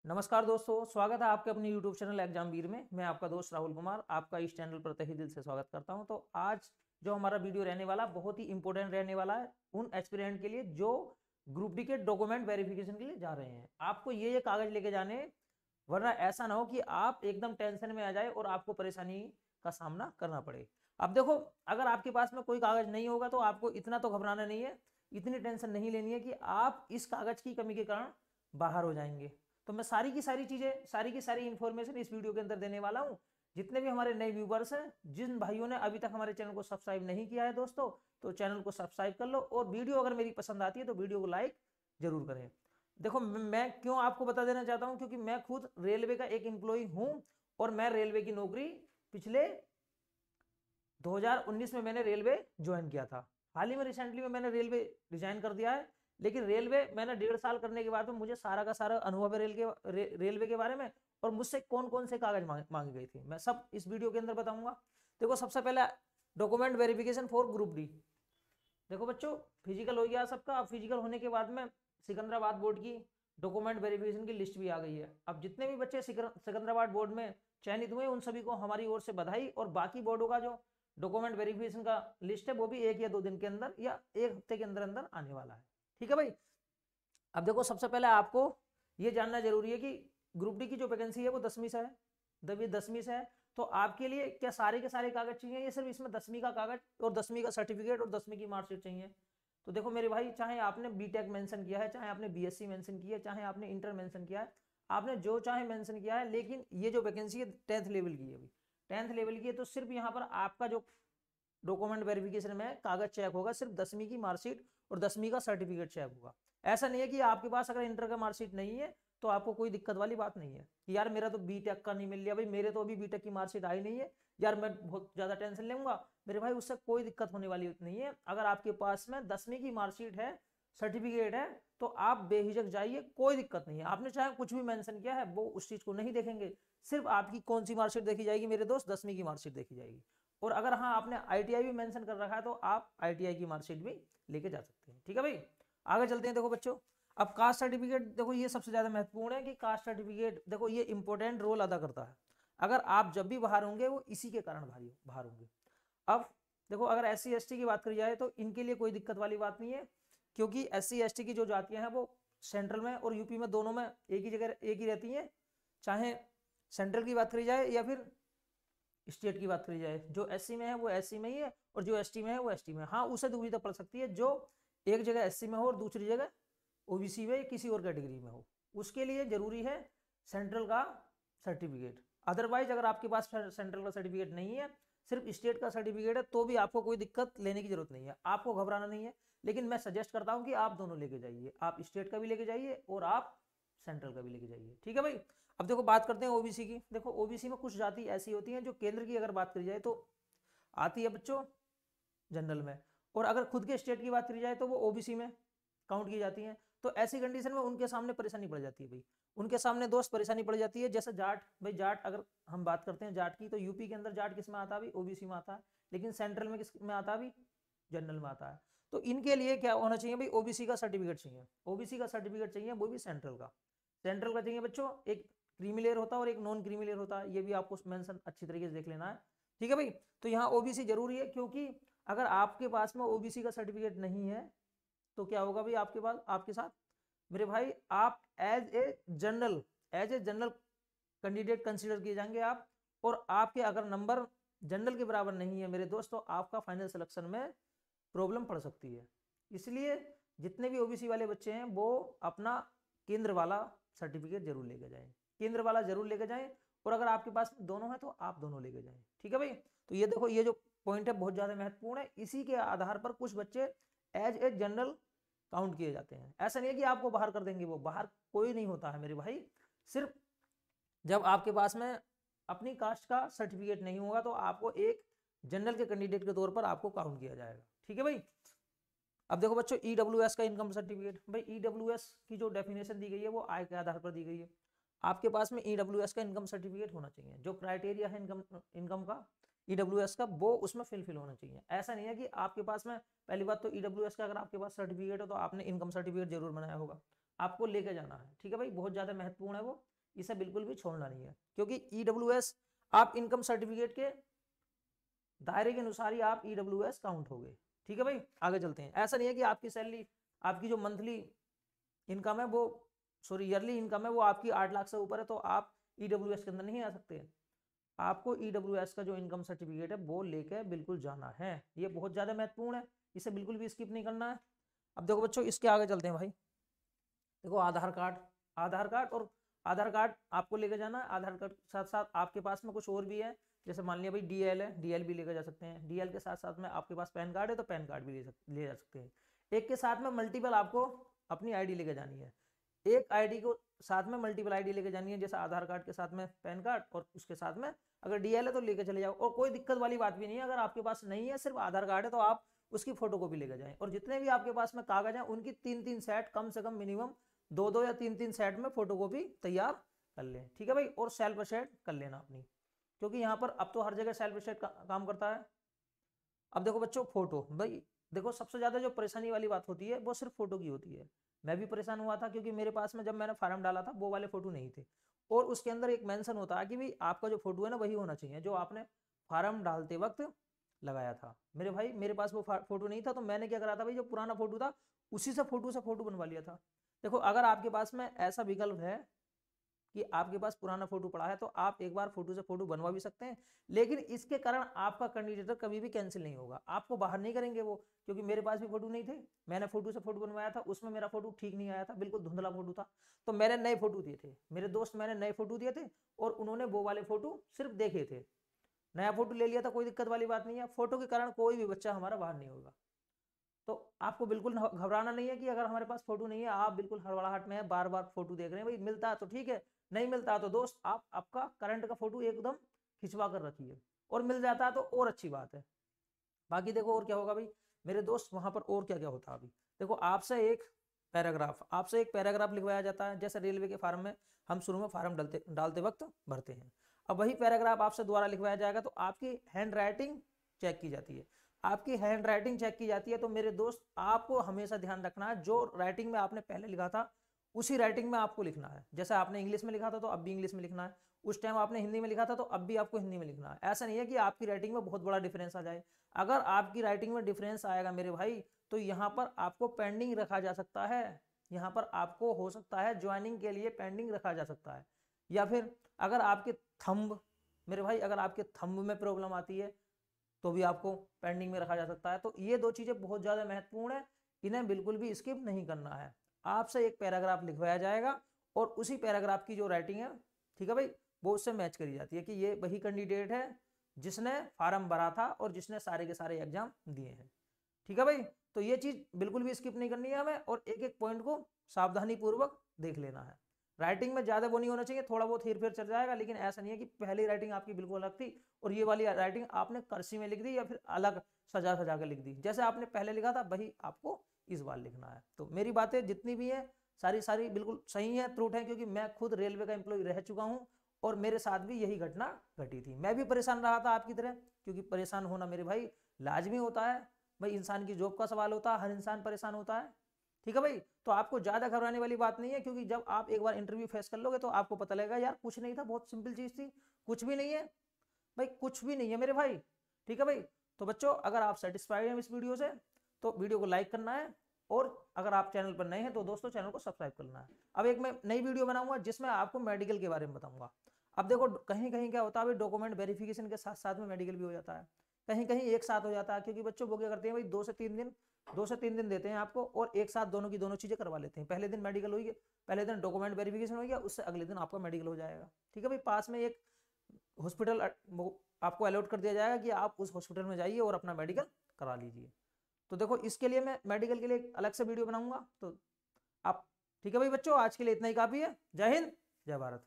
नमस्कार दोस्तों, स्वागत है आपके अपने YouTube चैनल एग्जाम वीर में। मैं आपका दोस्त राहुल कुमार आपका इस चैनल पर तहे दिल से स्वागत करता हूं। तो आज जो हमारा वीडियो रहने वाला बहुत ही इंपॉर्टेंट रहने वाला है उन एस्पिरेंट के लिए जो ग्रुप डी के डॉक्यूमेंट वेरिफिकेशन के लिए जा रहे हैं। आपको ये कागज लेके जाने, वरना ऐसा ना हो कि आप एकदम टेंशन में आ जाए और आपको परेशानी का सामना करना पड़े। अब देखो, अगर आपके पास में कोई कागज नहीं होगा तो आपको इतना तो घबराना नहीं है, इतनी टेंशन नहीं लेनी है कि आप इस कागज की कमी के कारण बाहर हो जाएंगे। तो मैं सारी की सारी चीजें, सारी की सारी इंफॉर्मेशन इस वीडियो के अंदर देने वाला हूं। जितने भी हमारे नए व्यूवर्स हैं, जिन भाइयों ने अभी तक हमारे चैनल को सब्सक्राइब नहीं किया है दोस्तों, तो चैनल को सब्सक्राइब कर लो और वीडियो अगर मेरी पसंद आती है तो वीडियो को लाइक जरूर करें। देखो, मैं क्यों आपको बता देना चाहता हूं, क्योंकि मैं खुद रेलवे का एक एम्प्लॉय हूं और मैं रेलवे की नौकरी पिछले 2019 में मैंने रेलवे ज्वाइन किया था। हाल ही में रिसेंटली में मैंने रेलवे रिजाइन कर दिया है, लेकिन रेलवे मैंने 1.5 साल करने के बाद में मुझे सारा का सारा अनुभव है रेलवे के बारे में और मुझसे कौन कौन से कागज मांगे गए थे मैं सब इस वीडियो के अंदर बताऊंगा। देखो, सबसे पहले document verification for group D. देखो बच्चों, फिजिकल हो गया सबका। अब फिजिकल होने के बाद में सिकंदराबाद बोर्ड की डॉक्यूमेंट वेरिफिकेशन की लिस्ट भी आ गई है। अब जितने भी बच्चे सिकंदराबाद बोर्ड में चयनित हुए उन सभी को हमारी ओर से बधाई। और बाकी बोर्डों का जो डॉक्यूमेंट वेरिफिकेशन का लिस्ट है वो भी 1 या 2 दिन के अंदर या 1 हफ्ते के अंदर अंदर आने वाला है। ठीक है भाई। अब देखो, सबसे पहले आपको ये जानना जरूरी है कि ग्रुप डी की जो वैकेंसी है वो 10वीं से है। 10वीं से है तो आपके लिए क्या सारे के सारे कागज चाहिए, ये सिर्फ इसमें 10वीं का कागज और 10वीं का सर्टिफिकेट और 10वीं की मार्कशीट चाहिए? तो देखो मेरे भाई, चाहे आपने बीटेक मेंशन किया है, चाहे आपने बीएससी मेंशन किया है, चाहे आपने इंटर मेंशन किया है, आपने जो चाहे मेंशन किया है, लेकिन ये जो वैकेंसी है 10th लेवल की है। अभी 10th लेवल की है तो सिर्फ यहाँ पर आपका जो डॉक्यूमेंट वेरिफिकेशन में कागज चेक होगा, सिर्फ 10वीं की मार्कशीट और 10वीं का सर्टिफिकेट चेक होगा। ऐसा नहीं है कि आपके पास अगर इंटर का मार्कशीट नहीं है तो आपको कोई दिक्कत वाली बात नहीं है कि यार मेरा तो बीटेक का नहीं मिल लिया। भाई मेरे तो अभी बीटेक की मार्कशीट आई नहीं है यार, मैं बहुत ज्यादा टेंशन लूंगा। मेरे भाई उससे कोई दिक्कत होने वाली नहीं है। अगर आपके पास में 10वीं की मार्कशीट है, सर्टिफिकेट है, तो आप बेहिचक जाइए, कोई दिक्कत नहीं है। आपने चाहे कुछ भी मेंशन किया है वो उस चीज को नहीं देखेंगे। सिर्फ आपकी कौन सी मार्कशीट देखी जाएगी मेरे दोस्त? 10वीं की मार्कशीट देखी जाएगी। और अगर हाँ आपने आईटीआई भी मेंशन कर रखा है तो आप आईटीआई की मार्कशीट भी लेके जा सकते हैं। ठीक है भाई, आगे चलते हैं। देखो बच्चों, अब कास्ट सर्टिफिकेट, देखो ये सबसे ज्यादा महत्वपूर्ण है कि कास्ट सर्टिफिकेट, देखो ये इंपॉर्टेंट रोल अदा करता है। अगर आप जब भी बाहर होंगे वो इसी के कारण बाहर होंगे। अब देखो, अगर SC ST की बात करी जाए तो इनके लिए कोई दिक्कत वाली बात नहीं है, क्योंकि SC ST की जो जातियां हैं वो सेंट्रल में और यूपी में दोनों में एक ही जगह एक ही रहती हैं। चाहे सेंट्रल की बात करी जाए या फिर स्टेट की बात करी जाए, जो SC में है वो SC में ही है और जो ST में है वो ST में है। हाँ, उसे दुविधा पड़ सकती है जो एक जगह SC में हो और दूसरी जगह OBC में किसी और कैटेगरी में हो, उसके लिए जरूरी है सेंट्रल का सर्टिफिकेट। अदरवाइज अगर आपके पास सेंट्रल का सर्टिफिकेट नहीं है, सिर्फ स्टेट का सर्टिफिकेट है, तो भी आपको कोई दिक्कत लेने की जरूरत नहीं है, आपको घबराना नहीं है। लेकिन मैं सजेस्ट करता हूं कि आप दोनों लेके जाइए, आप स्टेट का भी लेके जाइए और आप सेंट्रल का भी लेके जाइए। ठीक है भाई। अब देखो, बात करते हैं OBC की। देखो OBC में कुछ जाति ऐसी होती हैं जो केंद्र की अगर बात करी जाए तो आती है बच्चों जनरल में, और अगर खुद के स्टेट की बात करी जाए तो वो OBC में काउंट की जाती हैं। तो ऐसी कंडीशन में उनके सामने परेशानी पड़ जाती है भाई, उनके सामने दोस्त परेशानी पड़ जाती है। जैसे जाट, भाई जाट अगर हम बात करते हैं जाट की, तो यूपी के अंदर जाट किस में आता है? OBC में आता है। लेकिन सेंट्रल में किस में आता है? जनरल में आता है। तो इनके लिए क्या होना चाहिए भाई? OBC का सर्टिफिकेट चाहिए। OBC का सर्टिफिकेट चाहिए, वो भी सेंट्रल का। सेंट्रल का चाहिए बच्चों। एक क्रीमी लेयर होता है और एक नॉन क्रीमी लेयर होता है, ये भी आपको मेंशन अच्छी तरीके से देख लेना है। ठीक है भाई। तो यहाँ OBC जरूरी है, क्योंकि अगर आपके पास में OBC का सर्टिफिकेट नहीं है तो क्या होगा भाई आपके पास, आपके साथ मेरे भाई, आप as a general candidate consider किए जाएंगे आप। और आपके अगर नंबर जनरल के बराबर नहीं है मेरे दोस्त, तो आपका फाइनल सिलेक्शन में प्रॉब्लम पड़ सकती है। इसलिए जितने भी OBC वाले बच्चे हैं वो अपना केंद्र वाला सर्टिफिकेट जरूर लेके जाएं, केंद्र वाला जरूर लेके जाएं। और अगर आपके पास दोनों है तो आप दोनों लेके जाएं। ठीक है भाई। तो ये देखो, ये जो पॉइंट है बहुत ज्यादा महत्वपूर्ण है। इसी के आधार पर कुछ बच्चे एज ए जनरल काउंट किए जाते हैं। ऐसा नहीं है कि आपको बाहर कर देंगे, वो बाहर कोई नहीं होता है मेरे भाई। सिर्फ जब आपके पास में अपनी कास्ट का सर्टिफिकेट नहीं होगा तो आपको एक जनरल के कैंडिडेट के तौर पर आपको काउंट किया जाएगा। ठीक है भाई। अब देखो बच्चों, EWS का इनकम सर्टिफिकेट। भाई EWS की जो डेफिनेशन दी गई है वो आय के आधार पर दी गई है। आपके पास में EWS का इनकम सर्टिफिकेट होना चाहिए। जो क्राइटेरिया है इनकम का EWS का, वो उसमें फिल होना चाहिए। ऐसा नहीं है कि आपके पास में, पहली बात तो EWS का अगर आपके पास सर्टिफिकेट हो तो आपने इनकम सर्टिफिकेट जरूर बनाया होगा, आपको लेके जाना है। ठीक है भाई, बहुत ज्यादा महत्वपूर्ण है वो। इसे बिल्कुल भी छोड़ना नहीं है, क्योंकि EWS आप इनकम सर्टिफिकेट के दायरे के अनुसार ही आप EWS काउंट हो गए। ठीक है भाई, आगे चलते हैं। ऐसा नहीं है कि आपकी सैलरी, आपकी जो मंथली इनकम है वो, सॉरी ईयरली इनकम है वो आपकी 8 लाख से ऊपर है तो आप EWS के अंदर नहीं आ सकते। आपको EWS का जो इनकम सर्टिफिकेट है वो लेके बिल्कुल जाना है, ये बहुत ज्यादा महत्वपूर्ण है, इसे बिल्कुल भी स्किप नहीं करना है। अब देखो बच्चों, इसके आगे चलते हैं भाई। देखो आधार कार्ड, और आधार कार्ड आपको लेके जाना है। आधार कार्ड के साथ साथ आपके पास में कुछ और भी है, जैसे मान लिया भाई DL है, DL भी लेकर जा सकते हैं। DL के साथ साथ में आपके पास पैन कार्ड है तो पैन कार्ड भी ले जा सकते हैं। एक के साथ में मल्टीपल आपको अपनी ID लेके जानी है, एक ID को साथ में मल्टीपल ID लेके जानी है, जैसे आधार कार्ड के साथ में पैन कार्ड और उसके साथ में अगर DL है तो लेके चले जाओ। और कोई दिक्कत वाली बात भी नहीं है, अगर आपके पास नहीं है सिर्फ आधार कार्ड है तो आप उसकी फोटो कॉपी लेकर जाएं। और जितने भी आपके पास में कागज हैं उनकी 3-3 सेट, कम से कम मिनिमम 2-2 या 3-3 सेट में फोटोकॉपी तैयार कर लें। ठीक है भाई, और सेल्फ अटेस्ट कर लेना अपनी, क्योंकि यहाँ पर अब तो हर जगह सेल्फ अटेस्ट काम करता है। अब देखो बच्चों, फोटो भाई देखो, सबसे ज्यादा जो परेशानी वाली बात होती है वो सिर्फ फोटो की होती है। मैं भी परेशान हुआ था, क्योंकि मेरे पास में जब मैंने फार्म डाला था वो वाले फोटो नहीं थे, और उसके अंदर एक मेंशन होता है कि भाई आपका जो फोटो है ना वही होना चाहिए जो आपने फार्म डालते वक्त लगाया था। मेरे भाई मेरे पास वो फोटो नहीं था, तो मैंने क्या करा था भाई, जो पुराना फोटो था उसी से फोटो बनवा लिया था। देखो अगर आपके पास में ऐसा विकल्प है कि आपके पास पुराना फोटो पड़ा है तो आप एक बार फोटो से फोटो बनवा भी सकते हैं, लेकिन इसके कारण आपका कैंडिडेट कभी भी कैंसिल नहीं होगा, आपको बाहर नहीं करेंगे वो। क्योंकि मेरे पास भी फोटो नहीं थे, मैंने फोटो से फोटो बनवाया था, उसमें मेरा फोटो ठीक नहीं आया था, बिल्कुल धुंधला फोटो था, तो मैंने नए फोटो दिए थे, मेरे दोस्त मैंने नए फोटो दिए थे और उन्होंने वो वाले फोटो सिर्फ देखे थे, नया फोटो ले लिया था। कोई दिक्कत वाली बात नहीं है, फोटो के कारण कोई भी बच्चा हमारा बाहर नहीं होगा। तो आपको बिल्कुल घबराना नहीं है कि अगर हमारे पास फोटो नहीं है, आप बिल्कुल हड़बड़ाहट में है, बार बार फोटो देख रहे हैं, भाई मिलता है तो ठीक है, नहीं मिलता है तो दोस्त आप आपका करंट का फोटो एकदम खिंचवा कर रखिए, और मिल जाता है तो और अच्छी बात है। बाकी देखो और क्या होगा भाई मेरे दोस्त, वहां पर और क्या क्या होता है अभी देखो, आपसे एक पैराग्राफ लिखवाया जाता है, जैसे रेलवे के फार्म में हम शुरू में फार्म डालते वक्त भरते हैं। अब वही पैराग्राफ आपसे दोबारा लिखवाया जाएगा, तो आपकी हैंड राइटिंग चेक की जाती है। आपकी हैंड राइटिंग चेक की जाती है, तो मेरे दोस्त आपको हमेशा ध्यान रखना है, जो राइटिंग में आपने पहले लिखा था उसी राइटिंग में आपको लिखना है। जैसे आपने इंग्लिश में लिखा था तो अब भी इंग्लिश में लिखना है, उस टाइम आपने हिंदी में लिखा था तो अब भी आपको हिंदी में लिखना है। ऐसा नहीं है कि आपकी राइटिंग में बहुत बड़ा डिफरेंस आ जाए। अगर आपकी राइटिंग में डिफरेंस आएगा मेरे भाई, तो यहाँ पर आपको पेंडिंग रखा जा सकता है, यहाँ पर आपको हो सकता है ज्वाइनिंग के लिए पेंडिंग रखा जा सकता है। या फिर अगर आपके थंब, मेरे भाई अगर आपके थंब में प्रॉब्लम आती है तो भी आपको पेंडिंग में रखा जा सकता है। तो ये दो चीजें बहुत ज्यादा महत्वपूर्ण है, इन्हें बिल्कुल भी स्किप नहीं करना है। आपसे एक पैराग्राफ लिखवाया जाएगा और उसी पैराग्राफ की जो राइटिंग है, ठीक है भाई, वो उससे मैच करी जाती है कि ये वही कैंडिडेट है जिसने फार्म भरा था और जिसने सारे के सारे एग्जाम दिए हैं। ठीक है भाई, तो ये चीज बिल्कुल भी स्किप नहीं करनी है हमें, और एक एक पॉइंट को सावधानी पूर्वक देख लेना है। राइटिंग में ज्यादा वो नहीं होना चाहिए, थोड़ा बहुत हेर फेर चल जाएगा, लेकिन ऐसा नहीं है कि पहली राइटिंग आपकी बिल्कुल अलग थी और ये वाली राइटिंग आपने कर्सिव में लिख दी या फिर अलग सजा सजा के लिख दी। जैसे आपने पहले लिखा था वही आपको इस बार लिखना है। तो मेरी बातें जितनी भी है सारी सारी बिल्कुल सही है, ट्रूथ है, क्योंकि मैं खुद रेलवे का एम्प्लॉय रह चुका हूँ और मेरे साथ भी यही घटना घटी थी। मैं भी परेशान रहा था आपकी तरह, क्योंकि परेशान होना मेरे भाई लाजमी होता है भाई, इंसान की जॉब का सवाल होता है, हर इंसान परेशान होता है। ठीक है भाई, तो आपको ज्यादा घबराने वाली बात नहीं है, क्योंकि जब आप एक बार इंटरव्यू फेस कर लोगे तो आपको पता लगेगा यार कुछ नहीं था, बहुत सिंपल चीज थी, कुछ भी नहीं है भाई, कुछ भी नहीं है मेरे भाई। ठीक है भाई, तो बच्चों अगर आप सेटिस्फाइड हैं इस वीडियो से तो वीडियो को लाइक करना है, और अगर आप चैनल पर नए हैं तो दोस्तों चैनल को सब्सक्राइब करना है। अब एक मैं नई वीडियो बनाऊंगा जिसमें आपको मेडिकल के बारे में बताऊंगा। अब देखो कहीं कहीं क्या होता है भाई, डॉक्यूमेंट वेरिफिकेशन के साथ साथ में मेडिकल भी हो जाता है, कहीं कहीं एक साथ हो जाता है, क्योंकि बच्चों वो क्या करते हैं भाई 2 से 3 दिन देते हैं आपको और एक साथ दोनों की दोनों चीजें करवा लेते हैं। पहले दिन मेडिकल हुई, पहले दिन डॉक्यूमेंट वेरिफिकेशन हो गया, उससे अगले दिन आपका मेडिकल हो जाएगा। ठीक है भाई, पास में एक हॉस्पिटल आपको अलॉट कर दिया जाएगा कि आप उस हॉस्पिटल में जाइए और अपना मेडिकल करा लीजिए। तो देखो इसके लिए मैं मेडिकल के लिए अलग से वीडियो बनाऊंगा। तो आप ठीक है भाई बच्चों, आज के लिए इतना ही काफी है। जय हिंद, जय भारत।